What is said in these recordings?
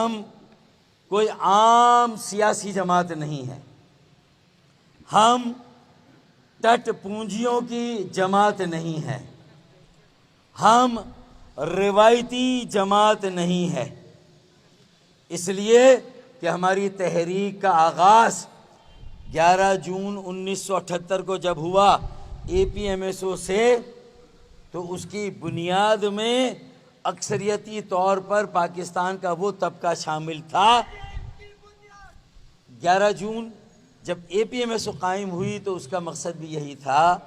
ہم کوئی عام سیاسی جماعت نہیں ہے، ہم ٹٹ پونجیوں کی جماعت نہیں ہے، ہم روایتی جماعت نہیں ہے۔ اس لیے کہ ہماری تحریک کا آغاز 11 جون 1978 کو جب ہوا اے پی ایم ایس او سے، تو اس کی بنیاد میں اکثریتی طور پر پاکستان کا وہ طبقہ شامل تھا۔ 11 جون جب اے پی ایم ایس او قائم ہوئی تو اس کا مقصد بھی یہی تھا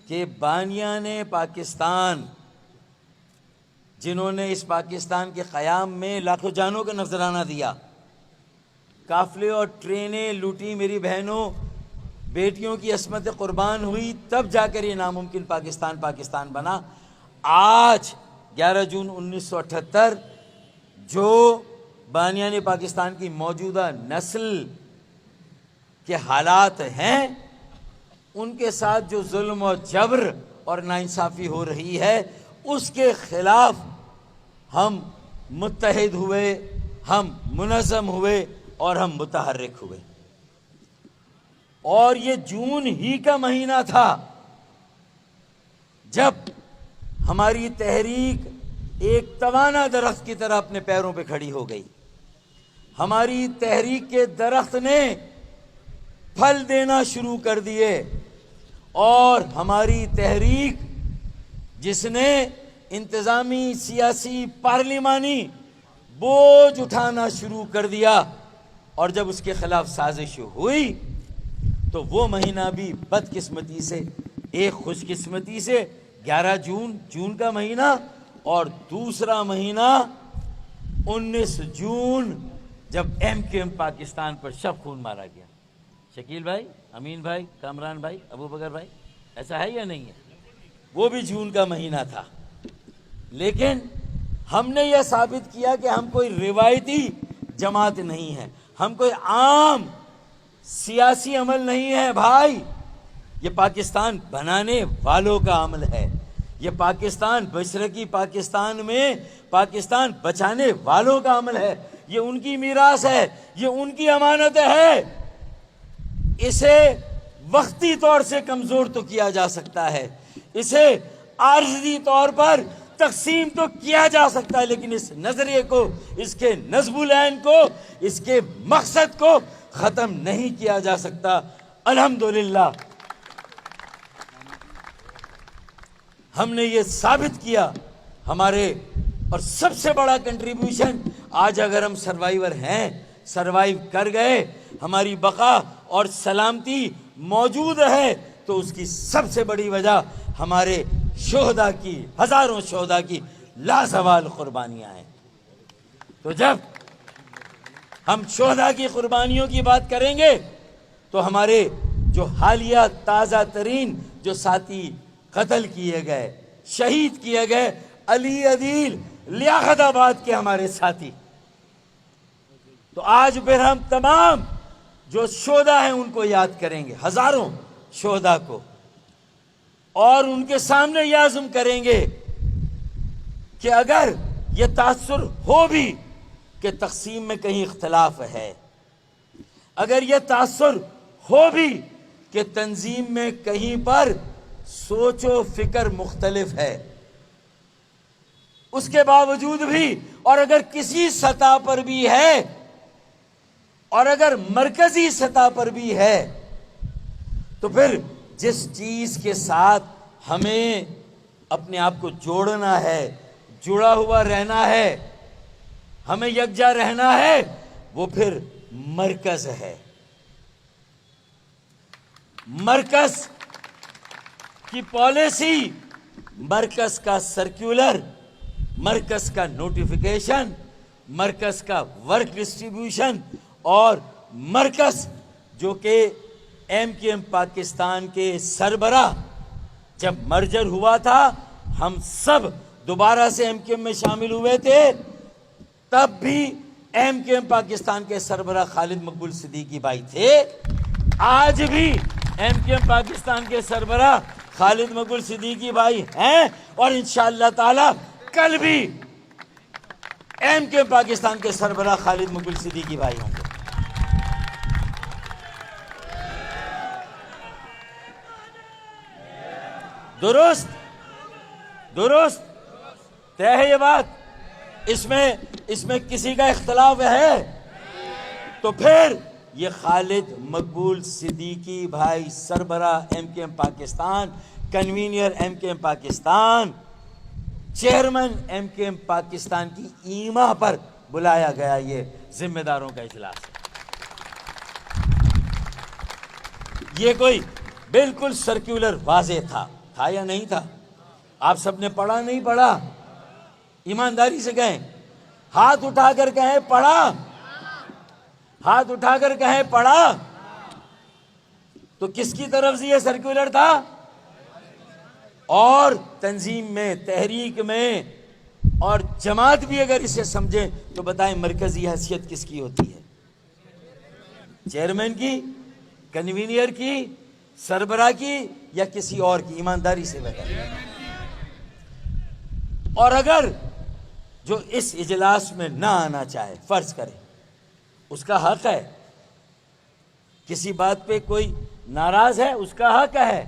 کہ بانیان پاکستان، جنہوں نے اس پاکستان کے قیام میں لاکھوں جانوں کا نذرانہ دیا، قافلے اور ٹرینیں لوٹی، میری بہنوں بیٹیوں کی عصمت قربان ہوئی، تب جا کر یہ ناممکن پاکستان بنا۔ آج 11 جون 1978 جو بانیان پاکستان کی موجودہ نسل کے حالات ہیں، ان کے ساتھ جو ظلم و جبر اور ناانصافی ہو رہی ہے، اس کے خلاف ہم متحد ہوئے، ہم منظم ہوئے اور ہم متحرک ہوئے۔ اور یہ جون ہی کا مہینہ تھا جب ہماری تحریک ایک توانا درخت کی طرح اپنے پیروں پہ کھڑی ہو گئی۔ ہماری تحریک کے درخت نے پھل دینا شروع کر دیے، اور ہماری تحریک جس نے انتظامی، سیاسی، پارلیمانی بوجھ اٹھانا شروع کر دیا، اور جب اس کے خلاف سازش ہوئی تو وہ مہینہ بھی بدقسمتی سے، ایک خوش قسمتی سے 11 جون کا مہینہ، اور دوسرا مہینہ 19 جون جب ایم کیو ایم پاکستان پر شب خون مارا گیا۔ شکیل بھائی، امین بھائی، کامران بھائی، ابو بکر بھائی، ایسا ہے یا نہیں ہے؟ وہ بھی جون کا مہینہ تھا۔ لیکن ہم نے یہ ثابت کیا کہ ہم کوئی روایتی جماعت نہیں ہے، ہم کوئی عام سیاسی عمل نہیں ہے بھائی، یہ پاکستان بنانے والوں کا عمل ہے، یہ پاکستان مشرقی پاکستان میں پاکستان بچانے والوں کا عمل ہے، یہ ان کی میراث ہے، یہ ان کی امانت ہے۔ اسے وقتی طور سے کمزور تو کیا جا سکتا ہے، اسے عارضی طور پر تقسیم تو کیا جا سکتا ہے، لیکن اس نظریے کو، اس کے نصب العین کو، اس کے مقصد کو ختم نہیں کیا جا سکتا۔ الحمدللہ ہم نے یہ ثابت کیا، ہمارے اور سب سے بڑا کنٹریبیوشن، آج اگر ہم سروائیور ہیں، سروائیو کر گئے، ہماری بقا اور سلامتی موجود ہے، تو اس کی سب سے بڑی وجہ ہمارے شہداء کی، ہزاروں شہداء کی لازوال قربانیاں ہیں۔ تو جب ہم شہداء کی قربانیوں کی بات کریں گے تو ہمارے جو حالیہ تازہ ترین جو ساتھی قتل کیے گئے، شہید کیے گئے، علی عدیل، لیاقت آباد کے ہمارے ساتھی، تو آج پھر ہم تمام جو شہداء ہیں ان کو یاد کریں گے، ہزاروں شہداء کو، اور ان کے سامنے یہ عزم کریں گے کہ اگر یہ تاثر ہو بھی کہ تقسیم میں کہیں اختلاف ہے، اگر یہ تاثر ہو بھی کہ تنظیم میں کہیں پر سوچ و فکر مختلف ہے، اس کے باوجود بھی، اور اگر کسی سطح پر بھی ہے، اور اگر مرکزی سطح پر بھی ہے، تو پھر جس چیز کے ساتھ ہمیں اپنے آپ کو جوڑنا ہے، جڑا ہوا رہنا ہے، ہمیں یکجا رہنا ہے، وہ پھر مرکز ہے۔ مرکز کی پالیسی، مرکز کا سرکولر، مرکز کا نوٹیفیکیشن، مرکز کا ورک ڈسٹریبیوشن، اور مرکز جو کہ ایم کیو ایم پاکستان کے سربراہ جب مرجر ہوا تھا، ہم سب دوبارہ سے ایم کیو ایم میں شامل ہوئے تھے، تب بھی ایم کیو ایم پاکستان کے سربراہ خالد مقبول صدیقی بھائی تھے، آج بھی ایم کیو ایم پاکستان کے سربراہ خالد مقبول صدیقی بھائی ہیں، اور انشاءاللہ تعالی کل بھی ایم کے پاکستان کے سربراہ خالد مقبول صدیقی بھائی ہوں گے۔ درست درست طے ہے یہ بات؟ اس میں کسی کا اختلاف ہے؟ تو پھر یہ خالد مقبول صدیقی بھائی سربراہ ایم کے ایم پاکستان، کنوینئر ایم کے ایم پاکستان، چیئرمین ایم کے ایم پاکستان کی ایما پر بلایا گیا یہ ذمہ داروں کا اجلاس ہے۔ یہ کوئی بالکل سرکولر واضح تھا یا نہیں تھا؟ آپ سب نے پڑھا نہیں پڑھا؟ ایمانداری سے کہیں، ہاتھ اٹھا کر کہیں پڑھا، ہاتھ اٹھا کر کہیں پڑھا۔ تو کس کی طرف سے یہ سرکولر تھا؟ اور تنظیم میں، تحریک میں اور جماعت بھی اگر اسے سمجھیں تو بتائیں مرکزی حیثیت کس کی ہوتی ہے؟ چیئرمین کی، کنوینئر کی، سربراہ کی یا کسی اور کی؟ ایمانداری سے بتائیں۔ اور اگر جو اس اجلاس میں نہ آنا چاہے، فرض کریں اس کا حق ہے، کسی بات پہ کوئی ناراض ہے اس کا حق ہے،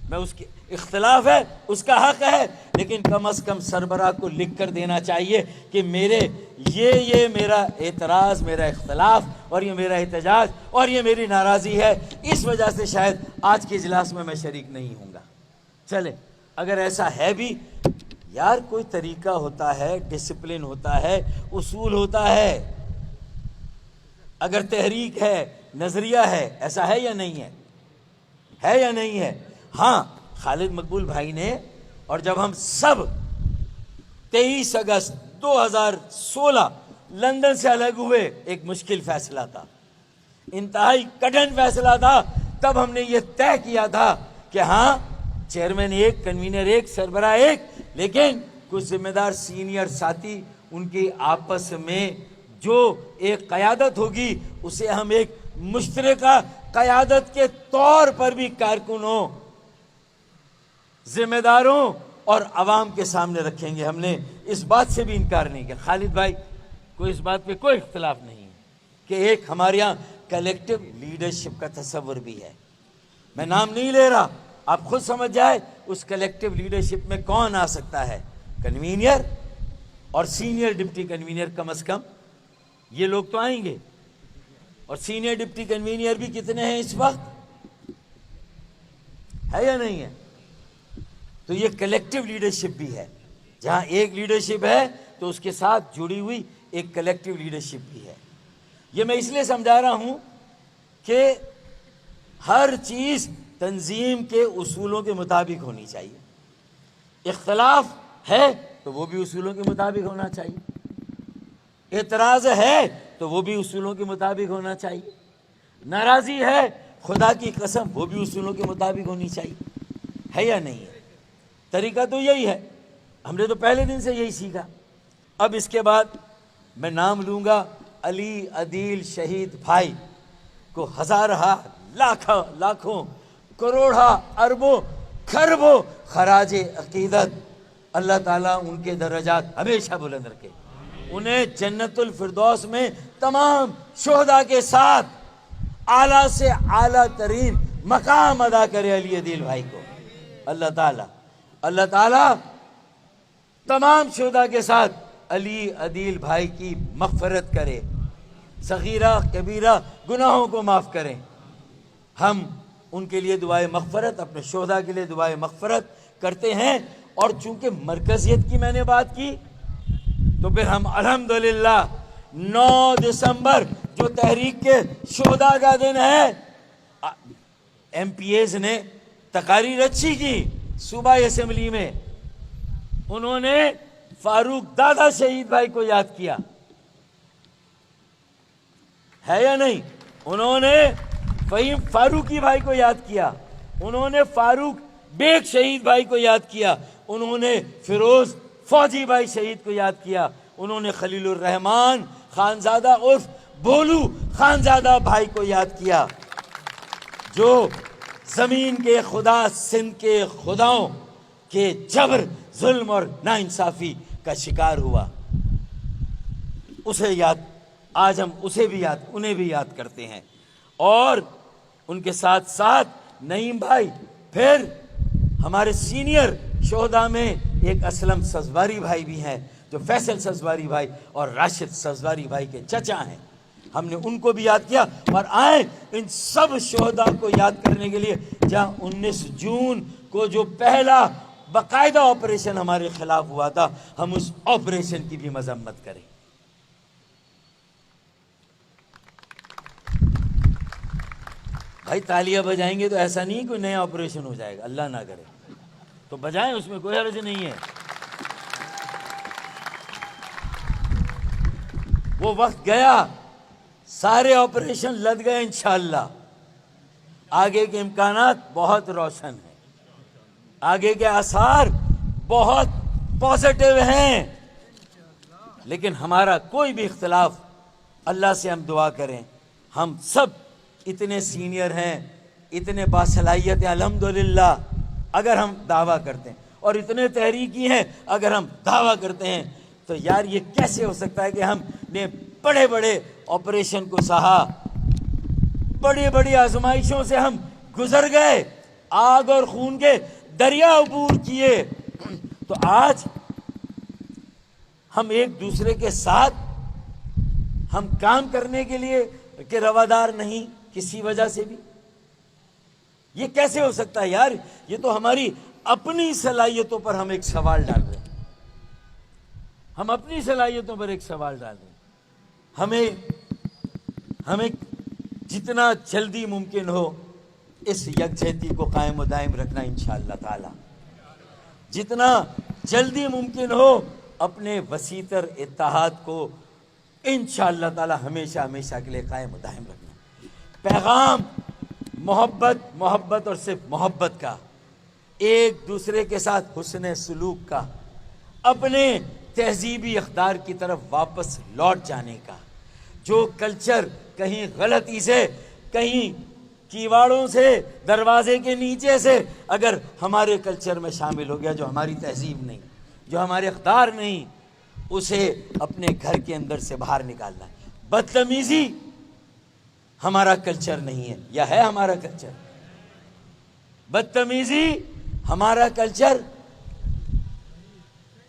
میں اس کے اختلاف ہے اس کا حق ہے، لیکن کم از کم سربراہ کو لکھ کر دینا چاہیے کہ یہ میرا اعتراض، میرا اختلاف اور یہ میرا احتجاج اور یہ میری ناراضی ہے، اس وجہ سے شاید آج کے اجلاس میں شریک نہیں ہوں گا۔ چلے اگر ایسا ہے بھی، یار کوئی طریقہ ہوتا ہے، ڈسپلن ہوتا ہے، اصول ہوتا ہے۔ اگر تحریک ہے، نظریہ ہے، ایسا ہے یا نہیں ہے؟ ہے یا نہیں ہے؟ ہاں، خالد مقبول بھائی نے، اور جب ہم سب 23 اگست 2016 لندن سے الگ ہوئے، ایک مشکل فیصلہ تھا، انتہائی کٹھن فیصلہ تھا، تب ہم نے یہ طے کیا تھا کہ ہاں چیئرمین ایک، کنوینر ایک، سربراہ ایک، لیکن کچھ ذمہ دار سینئر ساتھی ان کی آپس میں جو ایک قیادت ہوگی اسے ہم ایک مشترکہ قیادت کے طور پر بھی کارکنوں، ذمہ داروں اور عوام کے سامنے رکھیں گے۔ ہم نے اس بات سے بھی انکار نہیں کیا۔ خالد بھائی کو اس بات پہ کوئی اختلاف نہیں ہے کہ ایک ہمارے یہاں کلیکٹیو لیڈرشپ کا تصور بھی ہے۔ میں نام نہیں لے رہا، آپ خود سمجھ جائے اس کلیکٹیو لیڈرشپ میں کون آ سکتا ہے۔ کنوینئر اور سینئر ڈپٹی کنوینئر، کم از کم یہ لوگ تو آئیں گے، اور سینئر ڈپٹی کنوینئر بھی کتنے ہیں اس وقت؟ ہے یا نہیں ہے؟ تو یہ کلیکٹیو لیڈرشپ بھی ہے، جہاں ایک لیڈرشپ ہے تو اس کے ساتھ جڑی ہوئی ایک کلیکٹیو لیڈرشپ بھی ہے۔ یہ میں اس لیے سمجھا رہا ہوں کہ ہر چیز تنظیم کے اصولوں کے مطابق ہونی چاہیے۔ اختلاف ہے تو وہ بھی اصولوں کے مطابق ہونا چاہیے، اعتراض ہے تو وہ بھی اصولوں کے مطابق ہونا چاہیے، ناراضی ہے خدا کی قسم وہ بھی اصولوں کے مطابق ہونی چاہیے۔ ہے یا نہیں ہے؟ طریقہ تو یہی ہے، ہم نے تو پہلے دن سے یہی سیکھا۔ اب اس کے بعد میں نام لوں گا علی عدیل شہید بھائی کو ہزارہ لاکھوں کروڑا اربوں خربوں خراج عقیدت اللہ تعالیٰ ان کے درجات ہمیشہ بلند رکھے، انہیں جنت الفردوس میں تمام شہداء کے ساتھ اعلیٰ سے اعلیٰ ترین مقام ادا کرے۔ علی عدیل بھائی کو اللہ تعالیٰ تمام شہداء کے ساتھ علی عدیل بھائی کی مغفرت کرے، صغیرہ کبیرہ گناہوں کو معاف کریں۔ ہم ان کے لیے دعائے مغفرت، اپنے شہداء کے لیے دعائے مغفرت کرتے ہیں۔ اور چونکہ مرکزیت کی میں نے بات کی تو پھر ہم الحمدللہ 9 دسمبر جو تحریک کے شہداء کا دن ہے، ایم پی ایز نے تقاریر اچھی کی صوبائی اسمبلی میں، انہوں نے فاروق دادا شہید بھائی کو یاد کیا، ہے یا نہیں؟ انہوں نے فہیم فاروقی بھائی کو یاد کیا، انہوں نے فاروق بیگ شہید بھائی کو یاد کیا، انہوں نے فیروز فوجی بھائی شہید کو یاد کیا، انہوں نے خلیل الرحمان خانزادہ عرف بھولو خانزادہ بھائی کو یاد کیا، جو زمین کے خدا سندھ کے خداؤں کے جبر، ظلم اور ناانصافی کا شکار ہوا۔ اسے یاد، آج ہم اسے بھی یاد، انہیں بھی یاد کرتے ہیں. اور ان کے ساتھ ساتھ نعیم بھائی، پھر ہمارے سینئر شہداء میں ایک اسلم سزواری بھائی بھی ہیں جو فیصل سزواری بھائی اور راشد سزواری بھائی کے چچا ہیں. ہم نے ان کو بھی یاد کیا. اور آئیں ان سب شہداء کو یاد کرنے کے لیے جہاں 19 جون کو جو پہلا باقاعدہ آپریشن ہمارے خلاف ہوا تھا، ہم اس آپریشن کی بھی مذمت کریں. بھائی تالیاں بجائیں گے تو ایسا نہیں کوئی نیا آپریشن ہو جائے گا، اللہ نہ کرے، تو بجائیں، اس میں کوئی حرج نہیں ہے. وہ وقت گیا، سارے آپریشن لد گئے. انشاءاللہ آگے کے امکانات بہت روشن ہیں، آگے کے آثار بہت پازیٹیو ہیں. لیکن ہمارا کوئی بھی اختلاف، اللہ سے ہم دعا کریں، ہم سب اتنے سینئر ہیں، اتنے باصلاحیت ہیں الحمدللہ اگر ہم دعویٰ کرتے ہیں، اور اتنے تحریکی ہیں اگر ہم دعویٰ کرتے ہیں. تو یار یہ کیسے ہو سکتا ہے کہ ہم نے بڑے بڑے آپریشن کو سہا، بڑی بڑی آزمائشوں سے ہم گزر گئے، آگ اور خون کے دریا عبور کیے، تو آج ہم ایک دوسرے کے ساتھ ہم کام کرنے کے لیے کہ روادار نہیں کسی وجہ سے بھی؟ یہ کیسے ہو سکتا ہے یار؟ یہ تو ہماری اپنی صلاحیتوں پر ہم ایک سوال ڈال رہے ہیں، ہم اپنی صلاحیتوں پر ایک سوال ڈال رہے ہیں. ہمیں جتنا جلدی ممکن ہو اس یکجہتی کو قائم و دائم رکھنا انشاءاللہ تعالی، جتنا جلدی ممکن ہو اپنے وسیع اتحاد کو انشاءاللہ تعالی ہمیشہ ہمیشہ کے لیے قائم و دائم رکھنا. پیغام محبت اور صرف محبت کا، ایک دوسرے کے ساتھ حسن سلوک کا، اپنے تہذیبی اقدار کی طرف واپس لوٹ جانے کا. جو کلچر کہیں غلطی سے، کہیں کیواڑوں سے، دروازے کے نیچے سے اگر ہمارے کلچر میں شامل ہو گیا، جو ہماری تہذیب نہیں، جو ہمارے اقدار نہیں، اسے اپنے گھر کے اندر سے باہر نکالنا ہے. بدتمیزی ہمارا کلچر نہیں ہے، یا ہے ہمارا کلچر؟ بدتمیزی ہمارا کلچر،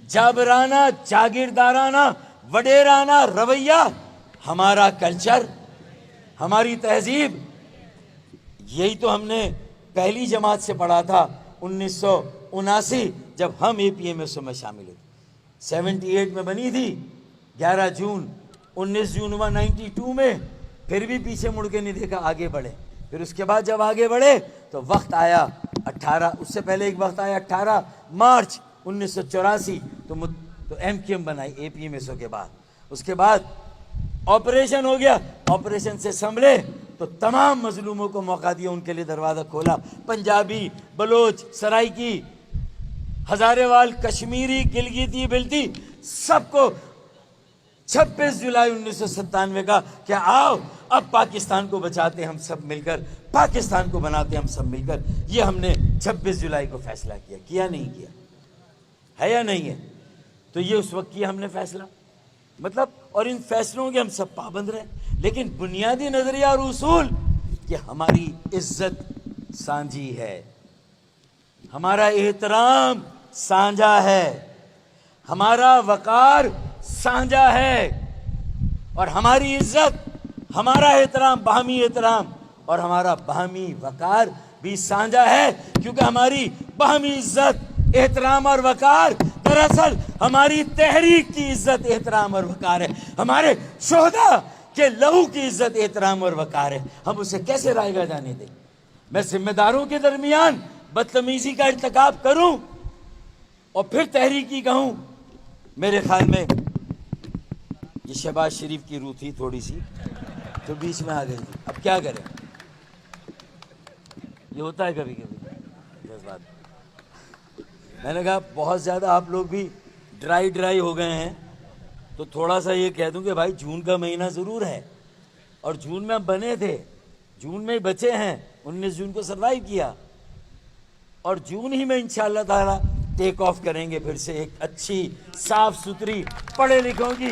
جابرانہ، جاگیردارانہ، وڈیرانہ رویہ ہمارا کلچر، ہماری تہذیب. یہی تو ہم نے پہلی جماعت سے پڑھا تھا 1979 جب ہم اے پی ایم ایس او میں شامل ہوئے. 78 میں بنی تھی، 11 جون، 19 جون ہوا 92 میں. پھر بھی پیچھے مڑ کے نہیں دیکھا، آگے بڑھے. پھر اس کے بعد جب آگے بڑھے تو وقت آیا 18، اس سے پہلے ایک وقت آیا 18 مارچ 1984، تو ایم کیو ایم بنائی اے پی ایم ایس او کے بعد. اس کے بعد آپریشن ہو گیا، آپریشن سے سنبھلے تو تمام مظلوموں کو موقع دیا، ان کے لیے دروازہ کھولا. پنجابی، بلوچ، سرائکی، ہزارے وال، کشمیری، گلگیتی، بلتی، سب کو 26 جولائی 1997 کا کہ آؤ اب پاکستان کو بچاتے ہیں ہم سب مل کر، پاکستان کو بناتے ہیں ہم سب مل کر. یہ ہم نے 26 جولائی کو فیصلہ کیا نہیں کیا؟ ہے یا نہیں ہے؟ تو یہ اس وقت کیا ہم نے فیصلہ، مطلب، اور ان فیصلوں کے ہم سب پابند رہے. لیکن بنیادی نظریہ اور اصول کہ ہماری عزت سانجھی ہے، ہمارا احترام سانجھا ہے، ہمارا وقار سانجھا ہے، اور ہماری عزت، ہمارا احترام، باہمی احترام اور ہمارا باہمی وقار بھی سانجھا ہے. کیونکہ ہماری باہمی عزت، احترام اور وقار دراصل ہماری تحریک کی عزت، احترام اور وقار ہے، ہمارے شہداء کے لہو کی عزت، احترام اور وقار ہے. ہم اسے کیسے رائے گا جانے دیں؟ میں ذمہ داروں کے درمیان بدتمیزی کا ارتکاب کروں اور پھر تحریکی کہوں؟ میرے خیال میں یہ شہباز شریف کی روح تھی تھوڑی سی، تو بیچ میں آ گئی تھی. اب کیا کریں، یہ ہوتا ہے کبھی کبھی جذبات. میں نے کہا بہت زیادہ آپ لوگ بھی ڈرائی ہو گئے ہیں، تو تھوڑا سا یہ کہہ دوں کہ بھائی جون کا مہینہ ضرور ہے، اور جون میں ہم بنے تھے، جون میں ہی بچے ہیں، 19 جون کو سروائیو کیا، اور جون ہی میں انشاءاللہ تعالی ٹیک آف کریں گے پھر سے ایک اچھی، صاف ستھری، پڑھے لکھوں کی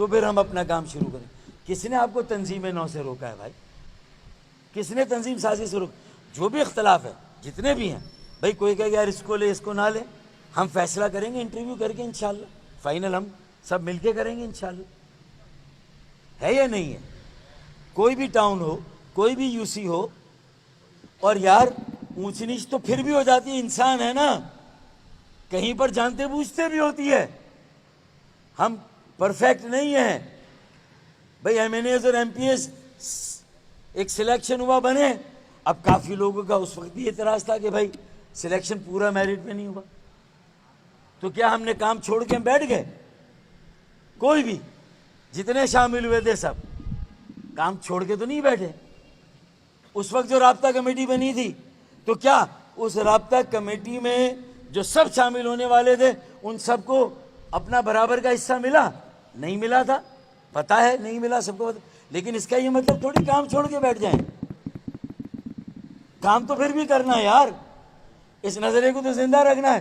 تو پھر ہم اپنا کام شروع کریں. کس نے آپ کو تنظیم نو سے روکا ہے بھائی؟ کس نے تنظیم سازی سے روکا؟ جو بھی اختلاف ہے جتنے بھی ہیں بھائی، کوئی کہے کہ یار اس کو لے اس کو نہ لے، ہم فیصلہ کریں گے انٹرویو کر کے انشاءاللہ، فائنل ہم سب مل کے کریں گے انشاءاللہ. ہے یا نہیں ہے؟ کوئی بھی ٹاؤن ہو، کوئی بھی یو سی ہو، اور یار اونچ نیچ تو پھر بھی ہو جاتی ہے، انسان ہے نا، کہیں پر جانتے بوجھتے بھی ہوتی ہے، ہم پرفیکٹ نہیں ہیں بھئی. ایم این ایز اور ایم پی ایس ایک سلیکشن ہوا بنے، اب کافی لوگوں کا اس وقت بھی اعتراض تھا کہ بھائی سلیکشن پورا میرٹ پہ نہیں ہوا، تو کیا ہم نے کام چھوڑ کے ہم بیٹھ گئے؟ کوئی بھی، جتنے شامل ہوئے تھے سب کام چھوڑ کے تو نہیں بیٹھے. اس وقت جو رابطہ کمیٹی بنی تھی تو کیا اس رابطہ کمیٹی میں جو سب شامل ہونے والے تھے ان سب کو اپنا برابر کا حصہ ملا؟ نہیں ملا تھا، پتہ ہے نہیں ملا سب کو. لیکن اس کا یہ مطلب تھوڑی کام چھوڑ کے بیٹھ جائیں، کام تو پھر بھی کرنا ہے یار، اس نظریے کو تو زندہ رکھنا ہے.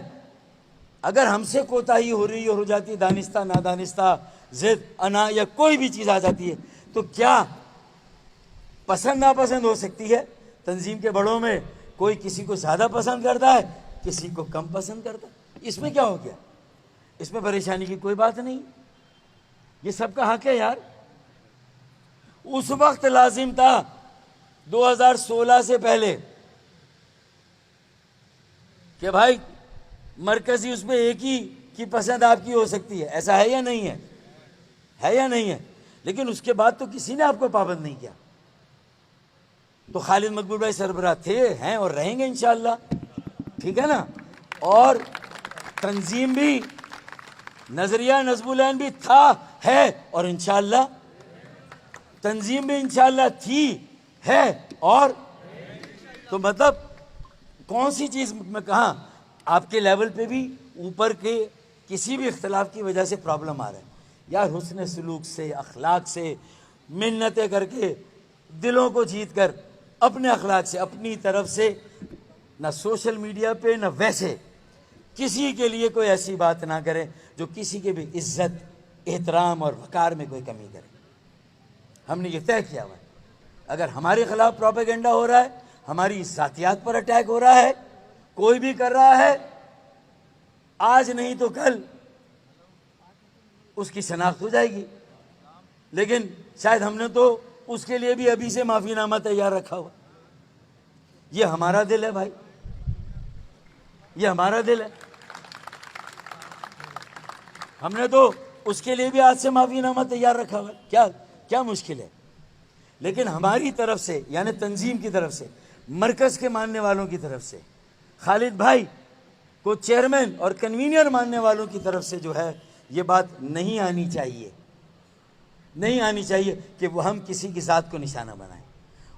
اگر ہم سے کوتاہی ہو رہی ہو جاتی، دانستہ نادانستہ ضد انا یا کوئی بھی چیز آ جاتی ہے، تو کیا پسند ناپسند ہو سکتی ہے؟ تنظیم کے بڑوں میں کوئی کسی کو زیادہ پسند کرتا ہے، کسی کو کم پسند کرتا ہے. اس میں کیا ہو گیا؟ اس میں پریشانی کی کوئی بات نہیں، یہ سب کا حق ہے یار. اس وقت لازم تھا 2016 سے پہلے کہ بھائی مرکزی اس میں ایک ہی کی پسند آپ کی ہو سکتی ہے، ایسا ہے یا نہیں ہے؟ ہے یا نہیں ہے؟ لیکن اس کے بعد تو کسی نے آپ کو پابند نہیں کیا. تو خالد مقبول بھائی سربراہ تھے، ہیں اور رہیں گے انشاءاللہ، ٹھیک ہے نا. اور تنظیم بھی، نظریہ نظم العین بھی تھا، ہے اور انشاءاللہ تنظیم بھی انشاءاللہ تھی، ہے اور تو مطلب کون سی چیز میں کہاں آپ کے لیول پہ بھی اوپر کے کسی بھی اختلاف کی وجہ سے پرابلم آ رہا ہے یار، حسن سلوک سے، اخلاق سے، منتیں کر کے، دلوں کو جیت کر، اپنے اخلاق سے، اپنی طرف سے، نہ سوشل میڈیا پہ نہ ویسے کسی کے لیے کوئی ایسی بات نہ کرے جو کسی کے بھی عزت، احترام اور وقار میں کوئی کمی کرے. ہم نے یہ طے کیا ہوا ہے، اگر ہمارے خلاف پروپیگنڈا ہو رہا ہے، ہماری ذاتیات پر اٹیک ہو رہا ہے، کوئی بھی کر رہا ہے، آج نہیں تو کل اس کی شناخت ہو جائے گی. لیکن شاید ہم نے تو اس کے لیے بھی ابھی سے معافی نامہ تیار رکھا ہوا. یہ ہمارا دل ہے بھائی، یہ ہمارا دل ہے، ہم نے تو اس کے لیے بھی آج سے معافی نامہ تیار رکھا ہوا ہے. کیا مشکل ہے؟ لیکن ہماری طرف سے، یعنی تنظیم کی طرف سے، مرکز کے ماننے والوں کی طرف سے، خالد بھائی کو چیئرمین اور کنوینر ماننے والوں کی طرف سے جو ہے یہ بات نہیں آنی چاہیے، نہیں آنی چاہیے کہ وہ ہم کسی کی ذات کو نشانہ بنائیں.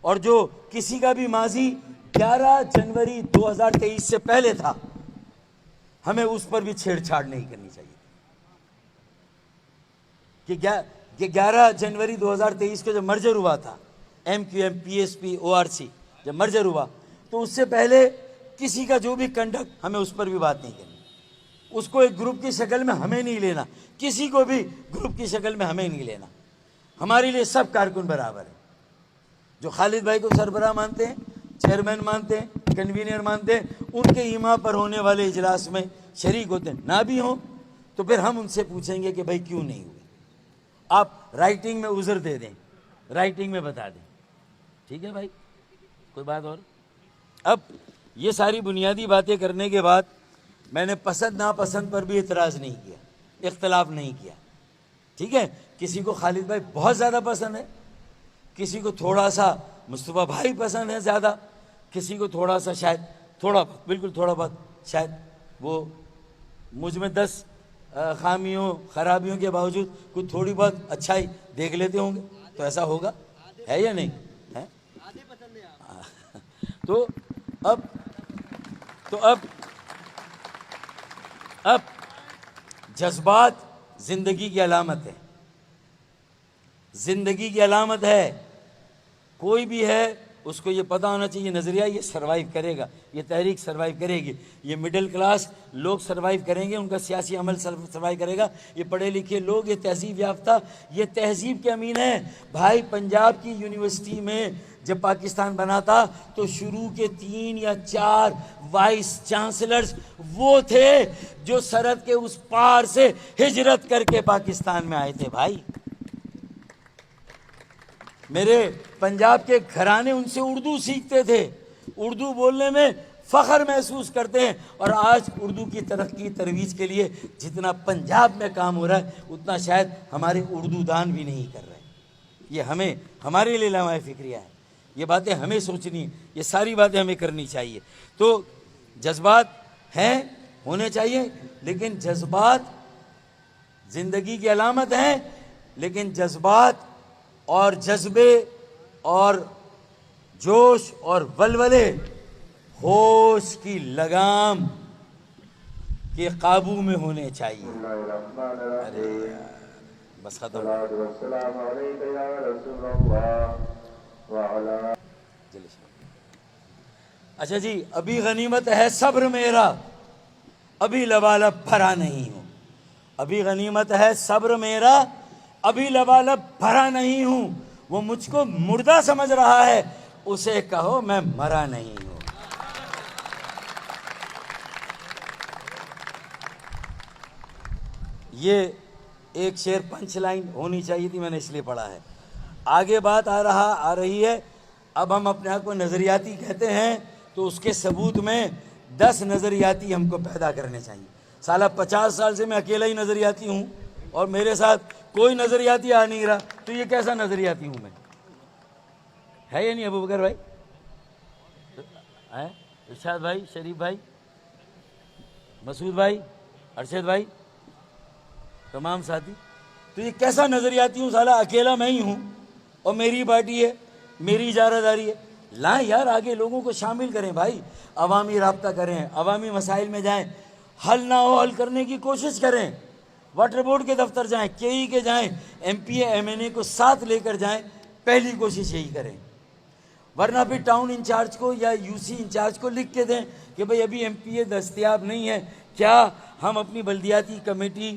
اور جو کسی کا بھی ماضی 11 جنوری 2023 سے پہلے تھا، ہمیں اس پر بھی چھیڑ چھاڑ نہیں کرنی چاہیے. کہ 11 جنوری 2023 کو جب مرجر ہوا تھا، M Q M, P S P, O R C جب مرجر ہوا، تو اس سے پہلے کسی کا جو بھی کنڈکٹ، ہمیں اس پر بھی بات نہیں کرنی. اس کو ایک گروپ کی شکل میں ہمیں نہیں لینا، کسی کو بھی گروپ کی شکل میں ہمیں نہیں لینا. ہمارے لیے سب کارکن برابر ہیں. جو خالد بھائی کو سربراہ مانتے ہیں، چیئرمین مانتے ہیں، کنوینر مانتے ہیں، ان کے ایما پر ہونے والے اجلاس میں شریک ہوتے ہیں، نہ بھی ہوں تو پھر ہم ان سے پوچھیں گے کہ بھائی کیوں نہیں ہوئے. آپ رائٹنگ میں عذر دے دیں، رائٹنگ میں بتا دیں، ٹھیک ہے بھائی؟ کوئی بات اور؟ اب یہ ساری بنیادی باتیں کرنے کے بعد میں نے پسند ناپسند پر بھی اعتراض نہیں کیا، اختلاف نہیں کیا، ٹھیک ہے؟ کسی کو خالد بھائی بہت زیادہ پسند ہے، کسی کو تھوڑا سا مصطفیٰ بھائی پسند ہے زیادہ، کسی کو تھوڑا سا شاید تھوڑا بہت، بالکل تھوڑا بہت، شاید وہ مجھ میں 10 خامیوں خرابیوں کے باوجود کچھ تھوڑی بہت اچھائی دیکھ لیتے ہوں گے، تو ایسا ہوگا، ہے یا نہیں ہے؟ تو اب جذبات زندگی کی علامت ہے، زندگی کی علامت ہے. کوئی بھی ہے اس کو یہ پتہ ہونا چاہیے نظریہ یہ سروائیو کرے گا، یہ تحریک سروائیو کرے گی، یہ مڈل کلاس لوگ سروائیو کریں گے، ان کا سیاسی عمل سروائیو کرے گا، یہ پڑھے لکھے لوگ، یہ تہذیب یافتہ، یہ تہذیب کے امین ہیں۔ بھائی پنجاب کی یونیورسٹی میں جب پاکستان بنا تھا تو شروع کے 3 یا 4 وائس چانسلرز وہ تھے جو سرحد کے اس پار سے ہجرت کر کے پاکستان میں آئے تھے۔ بھائی میرے پنجاب کے گھرانے ان سے اردو سیکھتے تھے، اردو بولنے میں فخر محسوس کرتے ہیں، اور آج اردو کی ترقی ترویج کے لیے جتنا پنجاب میں کام ہو رہا ہے اتنا شاید ہمارے اردو دان بھی نہیں کر رہے۔ یہ ہمارے لیے لمحہ فکریہ ہے، یہ باتیں ہمیں سوچنی، یہ ساری باتیں ہمیں کرنی چاہیے۔ تو جذبات ہیں، ہونے چاہیے، لیکن جذبات زندگی کی علامت ہیں، لیکن جذبات اور جذبے اور جوش اور ولولے ہوش کی لگام کے قابو میں ہونے چاہیے۔ ارے بس ختم۔ اچھا جی، ابھی غنیمت ہے صبر میرا، ابھی لبالب بھرا نہیں ہوں۔ ابھی غنیمت ہے صبر میرا، ابھی لبالب بھرا نہیں ہوں۔ وہ مجھ کو مردہ سمجھ رہا ہے، اسے کہو میں مرا نہیں ہوں۔ یہ ایک شعر پنچ لائن ہونی چاہیے تھی، میں نے اس لیے پڑھا ہے۔ آگے بات آ رہی ہے، اب ہم اپنے آپ کو نظریاتی کہتے ہیں تو اس کے ثبوت میں 10 نظریاتی ہم کو پیدا کرنے چاہیے۔ سالہ 50 سال سے میں اکیلا ہی نظریاتی ہوں اور میرے ساتھ کوئی نظریاتی آ نہیں رہا، تو یہ کیسا نظریاتی ہوں میں؟ ہے یا نہیں ابو بکر بھائی، ارشاد بھائی، شریف بھائی، مسعود بھائی، ارشد بھائی، تمام ساتھی؟ تو یہ کیسا نظریاتی ہوں؟ سالہ اکیلا میں ہی ہوں اور میری پارٹی ہے، میری اجارہ داری ہے۔ لائیں یار آگے لوگوں کو شامل کریں بھائی، عوامی رابطہ کریں، عوامی مسائل میں جائیں، حل نہ ہو حل کرنے کی کوشش کریں، واٹر بورڈ کے دفتر جائیں، کے ای کے جائیں، M P A M N A کو ساتھ لے کر جائیں، پہلی کوشش یہی کریں۔ ورنہ پھر ٹاؤن انچارج کو یا یو سی انچارج کو لکھ کے دیں کہ بھئی ابھی ایم پی اے دستیاب نہیں ہے، کیا ہم اپنی بلدیاتی کمیٹی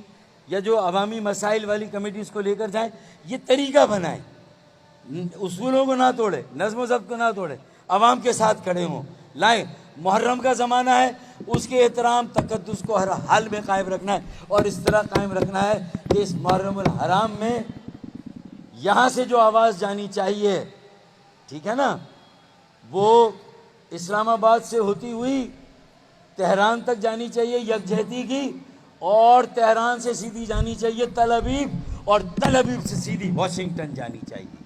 یا جو عوامی مسائل والی کمیٹی اس کو لے کر جائیں۔ یہ طریقہ بنائیں، اصولوں کو نہ توڑے، نظم و ضبط کو نہ توڑے، عوام کے ساتھ کھڑے ہوں۔ لائیں، محرم کا زمانہ ہے، اس کے احترام تقدس کو ہر حال میں قائم رکھنا ہے، اور اس طرح قائم رکھنا ہے کہ اس محرم الحرام میں یہاں سے جو آواز جانی چاہیے، ٹھیک ہے نا، وہ اسلام آباد سے ہوتی ہوئی تہران تک جانی چاہیے یکجہتی کی، اور تہران سے سیدھی جانی چاہیے تل ابیب، اور تل ابیب سے سیدھی واشنگٹن جانی چاہیے۔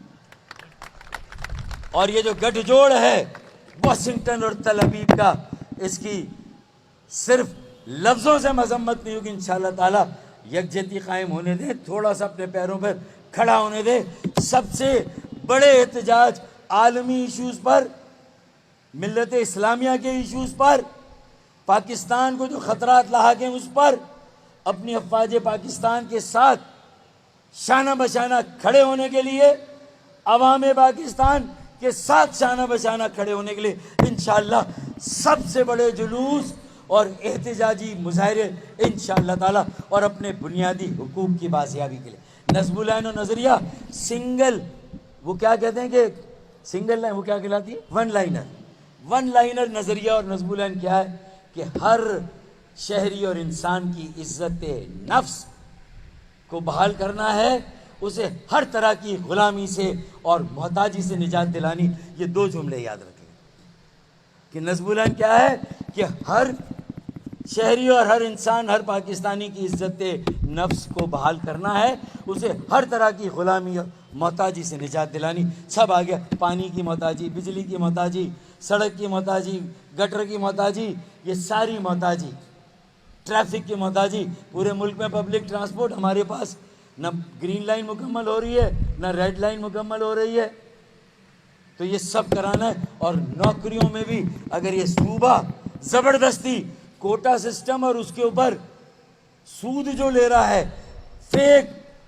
اور یہ جو گٹھ جوڑ ہے واشنگٹن اور تل ابیب کا، اس کی صرف لفظوں سے مذمت نہیں ہوگی انشاءاللہ تعالی۔ یکجہتی قائم ہونے دیں، تھوڑا سا اپنے پیروں پر کھڑا ہونے دیں۔ سب سے بڑے احتجاج عالمی ایشوز پر، ملت اسلامیہ کے ایشوز پر، پاکستان کو جو خطرات لاحق ہیں اس پر، اپنی افواج پاکستان کے ساتھ شانہ بشانہ کھڑے ہونے کے لیے، عوام پاکستان کے ساتھ شانہ بشانہ کھڑے ہونے کے لیے انشاءاللہ سب سے بڑے جلوس اور احتجاجی مظاہرے انشاءاللہ تعالی، اور اپنے بنیادی حقوق کی بازیابی کے لیے۔ نصب العین و نظریہ سنگل، وہ کیا کہتے ہیں کہ سنگل لائن، وہ کیا کہلاتی ہے؟ ون لائنر نظریہ اور نصب العین کیا ہے کہ ہر شہری اور انسان کی عزت نفس کو بحال کرنا ہے، اسے ہر طرح کی غلامی سے اور محتاجی سے نجات دلانی۔ یہ 2 جملے یاد رکھیں کہ نصب العین کیا ہے کہ ہر شہری اور ہر انسان، ہر پاکستانی کی عزت نفس کو بحال کرنا ہے، اسے ہر طرح کی غلامی اور محتاجی سے نجات دلانی۔ سب آ گیا، پانی کی محتاجی، بجلی کی محتاجی، سڑک کی محتاجی، گٹر کی محتاجی، یہ ساری محتاجی، ٹریفک کی محتاجی۔ پورے ملک میں پبلک ٹرانسپورٹ ہمارے پاس نہ گرین لائن مکمل ہو رہی ہے نہ ریڈ لائن مکمل ہو رہی ہے، تو یہ سب کرانا ہے۔ اور نوکریوں میں بھی اگر یہ صوبہ زبردستی کوٹا سسٹم اور اس کے اوپر سود جو لے رہا ہے، فیک